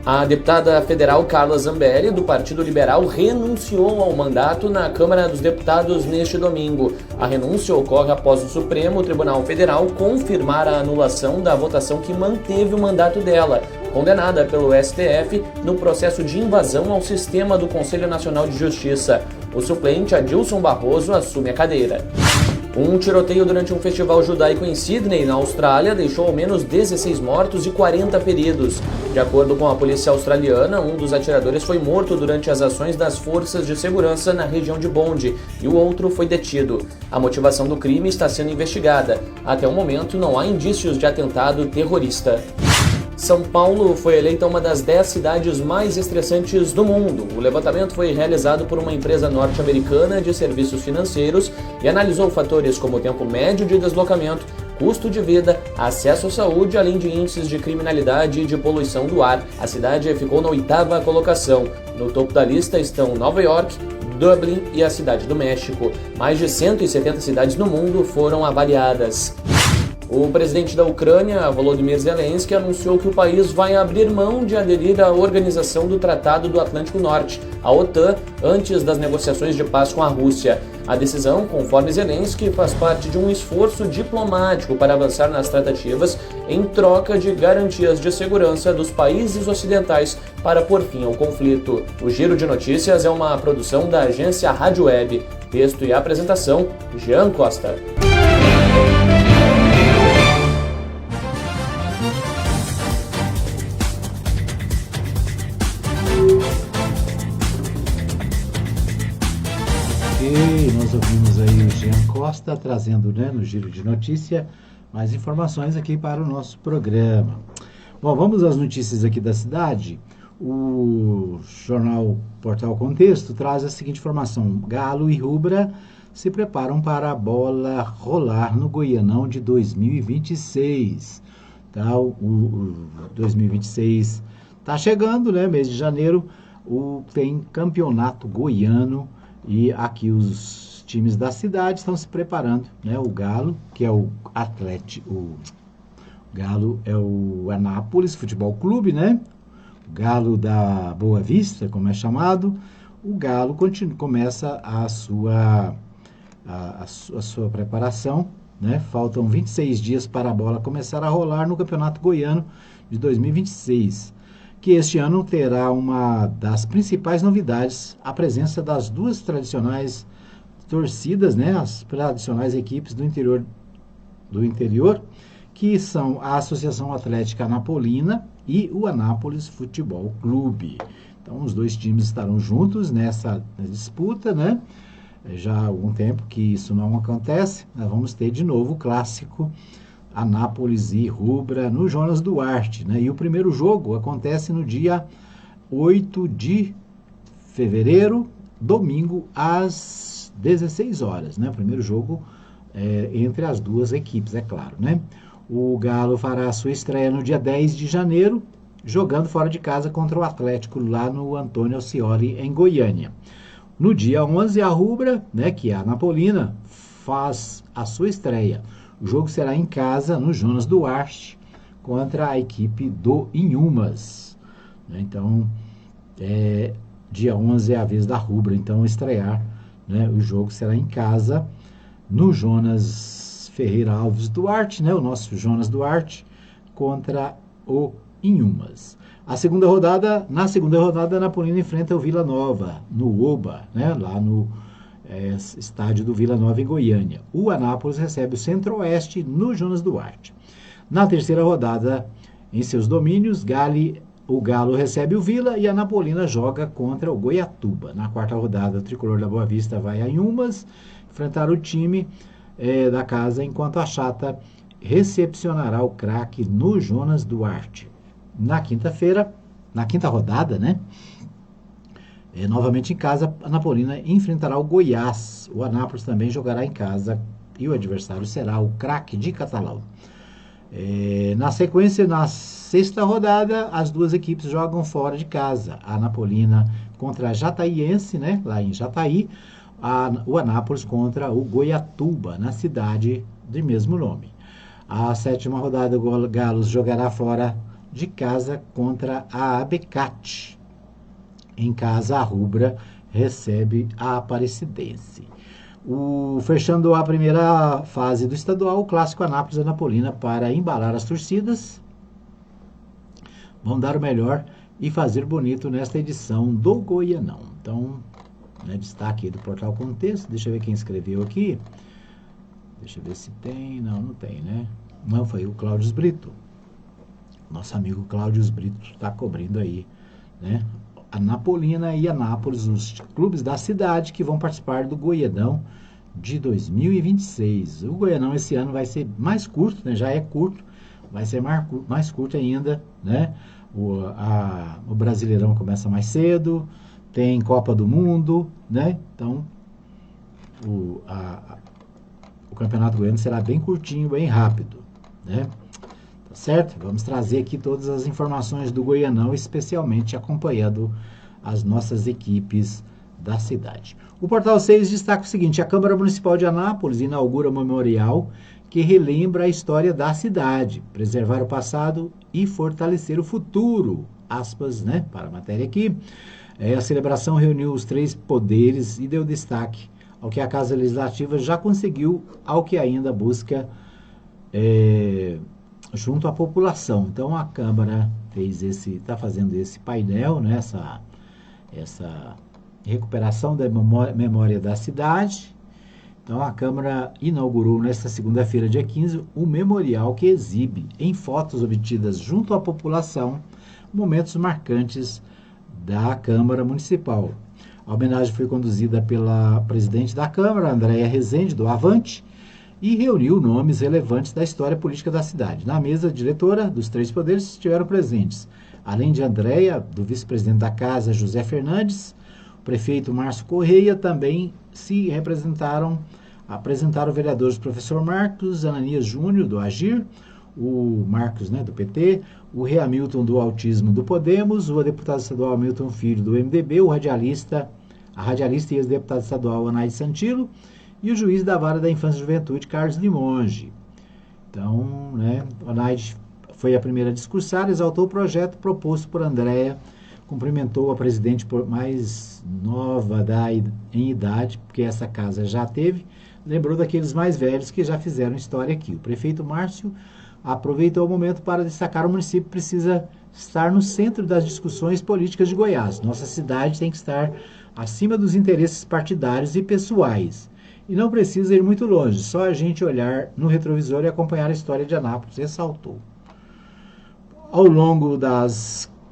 A deputada federal Carla Zambelli, do Partido Liberal, renunciou ao mandato na Câmara dos Deputados neste domingo. A renúncia ocorre após o Supremo Tribunal Federal confirmar a anulação da votação que manteve o mandato dela, condenada pelo STF no processo de invasão ao sistema do Conselho Nacional de Justiça. O suplente, Adilson Barroso, assume a cadeira. Um tiroteio durante um festival judaico em Sydney, na Austrália, deixou ao menos 16 mortos e 40 feridos. De acordo com a polícia australiana, um dos atiradores foi morto durante as ações das forças de segurança na região de Bondi e o outro foi detido. A motivação do crime está sendo investigada. Até o momento, não há indícios de atentado terrorista. São Paulo foi eleita uma das 10 cidades mais estressantes do mundo. O levantamento foi realizado por uma empresa norte-americana de serviços financeiros e analisou fatores como o tempo médio de deslocamento, custo de vida, acesso à saúde, além de índices de criminalidade e de poluição do ar. A cidade ficou na 8ª colocação. No topo da lista estão Nova York, Dublin e a Cidade do México. Mais de 170 cidades no mundo foram avaliadas. O presidente da Ucrânia, Volodymyr Zelensky, anunciou que o país vai abrir mão de aderir à Organização do Tratado do Atlântico Norte, a OTAN, antes das negociações de paz com a Rússia. A decisão, conforme Zelensky, faz parte de um esforço diplomático para avançar nas tratativas em troca de garantias de segurança dos países ocidentais para pôr fim ao conflito. O Giro de Notícias é uma produção da agência Rádio Web. Texto e apresentação, Jean Costa.
Ouvimos aí o Jean Costa trazendo, né, no Giro de Notícia, mais informações aqui para o nosso programa. Bom, vamos às notícias aqui da cidade. O jornal Portal Contexto traz a seguinte informação: Galo e Rubra se preparam para a bola rolar no Goianão de 2026. Tá? O 2026 está chegando, né? Mês de janeiro, tem campeonato goiano e aqui os times da cidade estão se preparando, né? O Galo, que é o Atlético, o Galo é o Anápolis Futebol Clube, né? O Galo da Boa Vista, como é chamado. O Galo começa a sua preparação, né? Faltam 26 dias para a bola começar a rolar no Campeonato Goiano de 2026, que este ano terá uma das principais novidades, a presença das duas tradicionais torcidas, né? As tradicionais equipes do interior, que são a Associação Atlética Anapolina e o Anápolis Futebol Clube. Então, os dois times estarão juntos nessa disputa, né? Já há algum tempo que isso não acontece. Nós vamos ter de novo o clássico Anápolis e Rubra no Jonas Duarte, né? E o primeiro jogo acontece no dia 8 de fevereiro, domingo, às 16 horas, né? O primeiro jogo entre as duas equipes, é claro, né? O Galo fará a sua estreia no dia 10 de janeiro, jogando fora de casa contra o Atlético, lá no Antônio Alcioli, em Goiânia. No dia 11, a Rubra, né, que é a Anapolina, faz a sua estreia. O jogo será em casa, no Jonas Duarte, contra a equipe do Inhumas. Então, dia 11 é a vez da Rubra, então, estrear, né? O jogo será em casa, no Jonas Ferreira Alves Duarte, né? O nosso Jonas Duarte, contra o Inhumas. Na segunda rodada, a Anapolina enfrenta o Vila Nova, no Oba, né? Lá no estádio do Vila Nova, em Goiânia. O Anápolis recebe o Centro-Oeste no Jonas Duarte. Na terceira rodada, em seus domínios, o Galo recebe o Vila e a Anapolina joga contra o Goiatuba. Na quarta rodada, o Tricolor da Boa Vista vai a Inhumas enfrentar o time da casa, enquanto a Chata recepcionará o Craque no Jonas Duarte. Na quinta-feira, na quinta rodada, né? Novamente em casa, a Anapolina enfrentará o Goiás. O Anápolis também jogará em casa e o adversário será o Craque de Catalão. Na sequência, na sexta rodada, as duas equipes jogam fora de casa. A Anapolina contra a Jataiense, né? Lá em Jataí. O Anápolis contra o Goiatuba, na cidade de mesmo nome. A sétima rodada, o Galo jogará fora de casa contra a Abecate. Em casa, a Rubra recebe a Aparecidense. Fechando a primeira fase do estadual, o clássico Anápolis-Anapolina para embalar as torcidas. Vão dar o melhor e fazer bonito nesta edição do Goianão. Então, destaque do Portal Contexto. Deixa eu ver quem escreveu aqui. Deixa eu ver se tem. Não tem, né? Não, foi o Cláudio Brito. Nosso amigo Cláudio Brito está cobrindo aí, né? Anapolina e Anápolis, os clubes da cidade que vão participar do Goianão de 2026. O Goianão esse ano vai ser mais curto, né? Já é curto, vai ser mais curto ainda, né? O Brasileirão começa mais cedo, tem Copa do Mundo, né? Então, o Campeonato Goiano será bem curtinho, bem rápido, né? Tá certo? Vamos trazer aqui todas as informações do Goianão, especialmente acompanhando as nossas equipes da cidade. O Portal 6 destaca o seguinte: a Câmara Municipal de Anápolis inaugura um memorial que relembra a história da cidade, preservar o passado e fortalecer o futuro. Aspas, né? Para a matéria aqui. A celebração reuniu os três poderes e deu destaque ao que a Casa Legislativa já conseguiu, ao que ainda busca junto à população. Então a Câmara está fazendo esse painel, né, essa recuperação da memória da cidade. Então a Câmara inaugurou nesta segunda-feira, dia 15, um memorial que exibe, em fotos obtidas junto à população, momentos marcantes da Câmara Municipal. A homenagem foi conduzida pela presidente da Câmara, Andréia Rezende, do Avante, e reuniu nomes relevantes da história política da cidade. Na mesa diretora dos 3 poderes estiveram presentes, além de Andréia, do vice-presidente da Casa, José Fernandes, o prefeito Márcio Correia, também se apresentaram vereadores professor Marcos Ananias Júnior, do Agir, o Marcos, do PT, o Rei Hamilton, do Autismo, do Podemos, o deputado estadual Hamilton Filho, do MDB, a radialista e ex-deputada estadual Anaide Santilo, e o juiz da Vara da Infância e Juventude, Carlos Limonge. Então, Anaide foi a primeira a discursar, exaltou o projeto proposto por Andréia, cumprimentou a presidente mais nova em idade, porque essa casa já teve, lembrou daqueles mais velhos que já fizeram história aqui. O prefeito Márcio aproveitou o momento para destacar que o município precisa estar no centro das discussões políticas de Goiás. Nossa cidade tem que estar acima dos interesses partidários e pessoais. E não precisa ir muito longe, só a gente olhar no retrovisor e acompanhar a história de Anápolis, ressaltou. Ao longo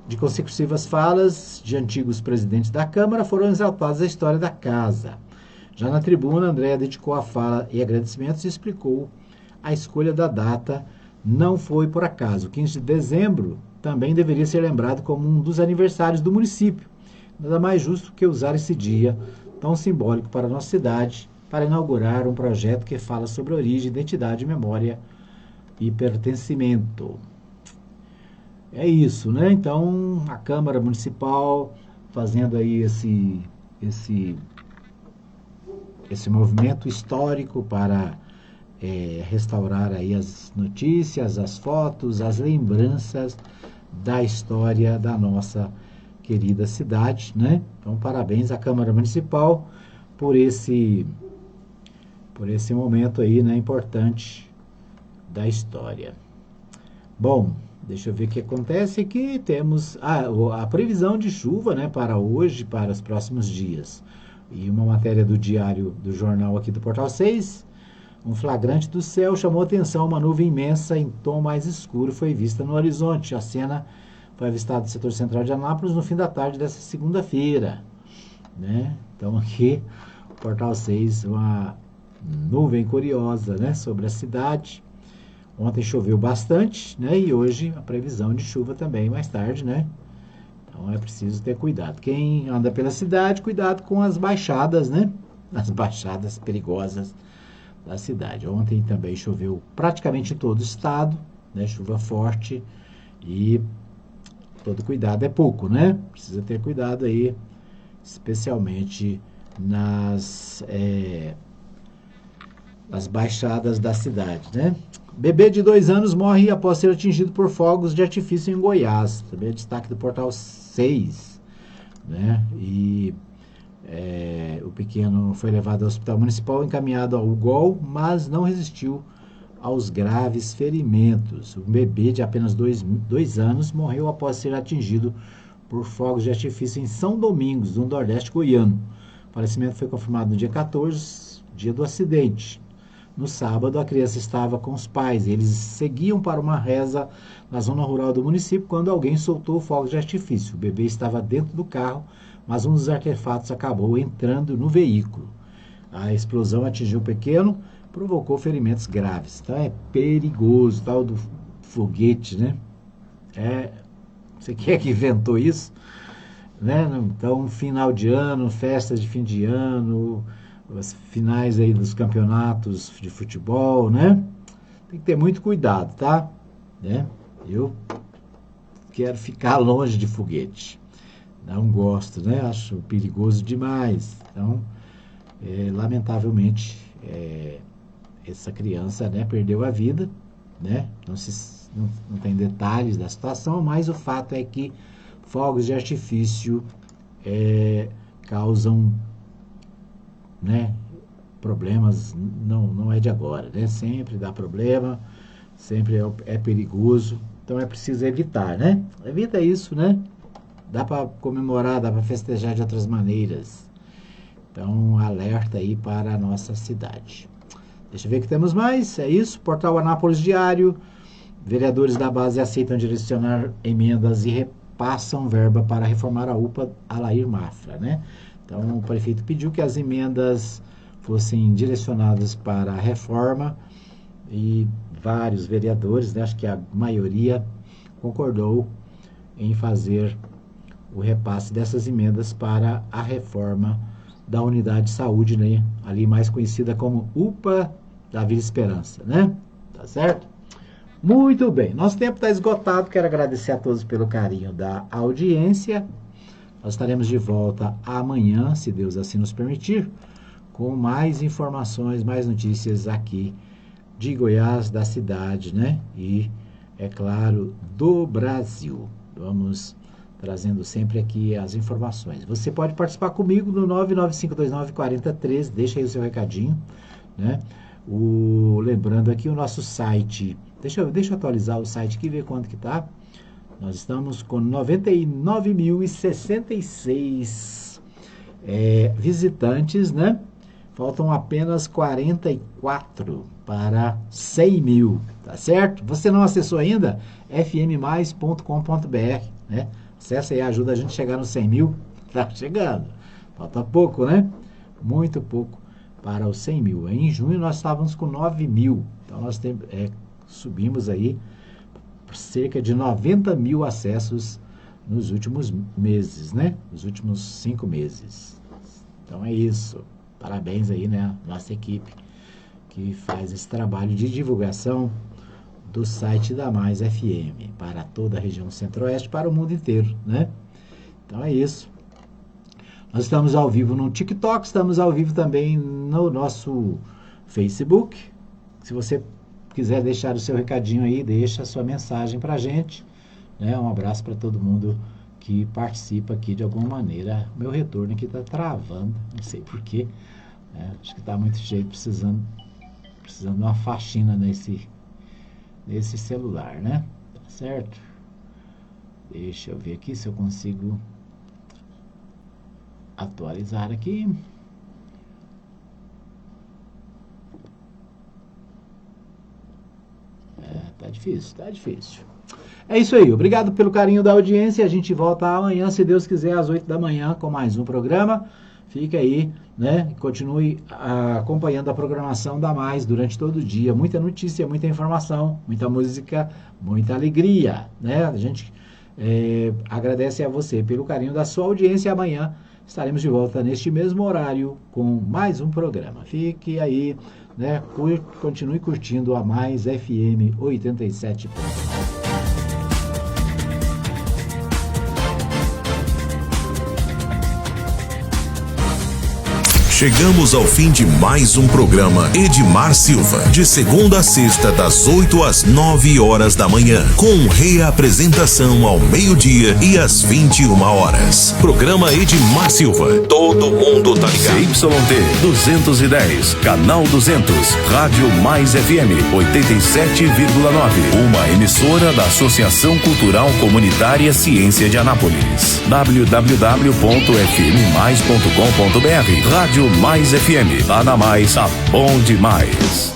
de consecutivas falas de antigos presidentes da Câmara, foram exaltadas a história da casa. Já na tribuna, Andréia dedicou a fala e agradecimentos e explicou a escolha da data não foi por acaso. 15 de dezembro também deveria ser lembrado como um dos aniversários do município. Nada mais justo que usar esse dia tão simbólico para a nossa cidade para inaugurar um projeto que fala sobre origem, identidade, memória e pertencimento. É isso, Então, a Câmara Municipal fazendo aí esse movimento histórico para restaurar aí as notícias, as fotos, as lembranças da história da nossa querida cidade, Então, parabéns à Câmara Municipal por esse momento aí, importante da história. Bom, deixa eu ver o que acontece aqui. Temos a previsão de chuva, para hoje, para os próximos dias. E uma matéria do diário, do jornal aqui do Portal 6, um flagrante do céu chamou atenção, uma nuvem imensa em tom mais escuro foi vista no horizonte. A cena foi avistada no setor central de Anápolis no fim da tarde dessa segunda-feira. Então aqui, o Portal 6, uma nuvem curiosa, sobre a cidade. Ontem choveu bastante, e hoje a previsão de chuva também mais tarde, Então é preciso ter cuidado. Quem anda pela cidade, cuidado com as baixadas, As baixadas perigosas da cidade. Ontem também choveu praticamente em todo o estado, Chuva forte e todo cuidado é pouco, Precisa ter cuidado aí, especialmente nas baixadas da cidade, Bebê de 2 anos morre após ser atingido por fogos de artifício em Goiás. Também é destaque do Portal 6, E o pequeno foi levado ao hospital municipal, encaminhado ao UGOL, mas não resistiu aos graves ferimentos. O bebê de apenas 2 anos morreu após ser atingido por fogos de artifício em São Domingos, no Nordeste goiano. O falecimento foi confirmado no dia 14, dia do acidente. No sábado, a criança estava com os pais. Eles seguiam para uma reza na zona rural do município quando alguém soltou fogos de artifício. O bebê estava dentro do carro, mas um dos artefatos acabou entrando no veículo. A explosão atingiu o pequeno, provocou ferimentos graves. Então é perigoso, tal do foguete, Você quer que inventou isso? Então, final de ano, festas de fim de ano, os finais aí dos campeonatos de futebol, Tem que ter muito cuidado, tá? Eu quero ficar longe de foguete. Não gosto, Acho perigoso demais. Então, lamentavelmente, essa criança, perdeu a vida, Não tem detalhes da situação, mas o fato é que fogos de artifício causam, problemas, não é de agora, Sempre dá problema, sempre é perigoso, então é preciso evitar, Evita isso, Dá para comemorar, dá para festejar de outras maneiras. Então, alerta aí para a nossa cidade. Deixa eu ver o que temos mais. É isso, Portal Anápolis Diário. Vereadores da base aceitam direcionar emendas e repassam verba para reformar a UPA Alair Mafra, Então, o prefeito pediu que as emendas fossem direcionadas para a reforma e vários vereadores, né, acho que a maioria concordou em fazer o repasse dessas emendas para a reforma da unidade de saúde, né, ali mais conhecida como UPA da Vila Esperança, né? Tá certo? Muito bem, nosso tempo está esgotado, quero agradecer a todos pelo carinho da audiência. Nós estaremos de volta amanhã, se Deus assim nos permitir, com mais informações, mais notícias aqui de Goiás, da cidade, né? E, é claro, do Brasil. Vamos trazendo sempre aqui as informações. Você pode participar comigo no 995294013, deixa aí o seu recadinho, né? Lembrando aqui o nosso site, deixa eu atualizar o site aqui e ver quanto que tá. Nós estamos com 99.066 visitantes, né? Faltam apenas 44 para 100 mil, tá certo? Você não acessou ainda? fmmais.com.br, né? Acessa aí, ajuda a gente a chegar nos 100 mil. Tá chegando. Falta pouco, né? Muito pouco para os 100 mil. Em junho nós estávamos com 9 mil. Então nós subimos aí cerca de 90 mil acessos nos últimos meses, né? Nos últimos 5 meses. Então é isso. Parabéns aí, né? Nossa equipe que faz esse trabalho de divulgação do site da Mais FM para toda a região centro-oeste, para o mundo inteiro, né? Então é isso. Nós estamos ao vivo no TikTok, estamos ao vivo também no nosso Facebook. Se você quiser deixar o seu recadinho aí, deixa a sua mensagem pra gente, né? Um abraço para todo mundo que participa aqui de alguma maneira. O meu retorno aqui tá travando, não sei porquê, né? Acho que tá muito cheio, precisando de uma faxina nesse celular, né? Tá certo? Deixa eu ver aqui se eu consigo atualizar aqui. Tá difícil. É isso aí, obrigado pelo carinho da audiência. A gente volta amanhã, se Deus quiser, às 8 da manhã, com mais um programa. Fique aí, né? Continue acompanhando a programação da Mais durante todo o dia. Muita notícia, muita informação, muita música, muita alegria, né? A gente agradece a você pelo carinho da sua audiência. Amanhã estaremos de volta neste mesmo horário com mais um programa. Fique aí, né? Continue curtindo a Mais FM 87.
Chegamos ao fim de mais um programa Edmar Silva, de segunda a sexta, das 8 às 9 horas da manhã, com reapresentação ao meio-dia e às 21 horas. Programa Edmar Silva. Todo mundo tá ligado.
CYT 210, canal 200, Rádio Mais FM 87,9. Uma emissora da Associação Cultural Comunitária Ciência de Anápolis. www.fmmais.com.br. Rádio Mais FM, tá na Mais, tá bom demais.